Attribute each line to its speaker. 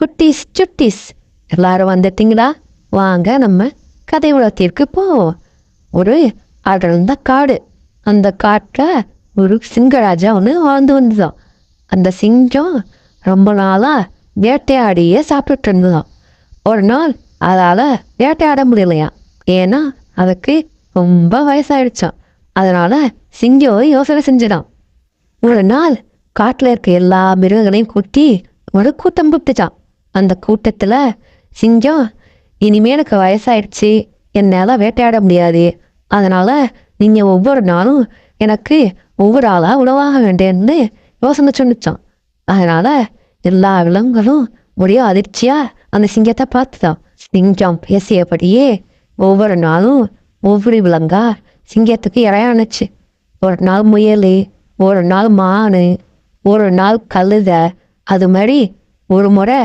Speaker 1: குட்டீஸ் சுட்டீஸ் எல்லாரும் வந்துட்டீங்களா? வாங்க நம்ம கதை உலகத்திற்கு போவோம். ஒரு அடர்ந்த காடு. அந்த காட்டில் ஒரு சிங்கராஜா ஒன்று வாழ்ந்து வந்துதான். அந்த சிங்கம் ரொம்ப நாளாக வேட்டையாடியே சாப்பிட்டுட்டு இருந்ததாம். ஒரு நாள் அதால் வேட்டையாட முடியலையா, ஏன்னா அதுக்கு ரொம்ப வயசாயிடுச்சான். அதனால சிங்கம் யோசனை செஞ்சுதான். ஒரு நாள் காட்டில் இருக்க எல்லா மிருகங்களையும் கூட்டி ஒரு கூட்டம் கூப்பிட்டுச்சான். அந்த கூட்டத்தில் சிங்கம், இனிமேல் எனக்கு வயசாயிடுச்சு, என்னால் வேட்டையாட முடியாது, அதனால நீங்கள் ஒவ்வொரு நாளும் எனக்கு ஒவ்வொரு ஆளாக உணவாக வேண்டேன்னு யோசனை சொன்னிச்சான். அதனால எல்லா விலங்குகளும் ஒரே அதிர்ச்சியாக அந்த சிங்கத்தை பார்த்துதான். சிங்கம் பேசியபடியே ஒவ்வொரு நாளும் ஒவ்வொரு விலங்கா சிங்கத்துக்கு இறையானுச்சு. ஒரு நாள் முயல், ஒரு நாள் மான், ஒரு நாள் கழுதை, அது மாதிரி ஒரு முறை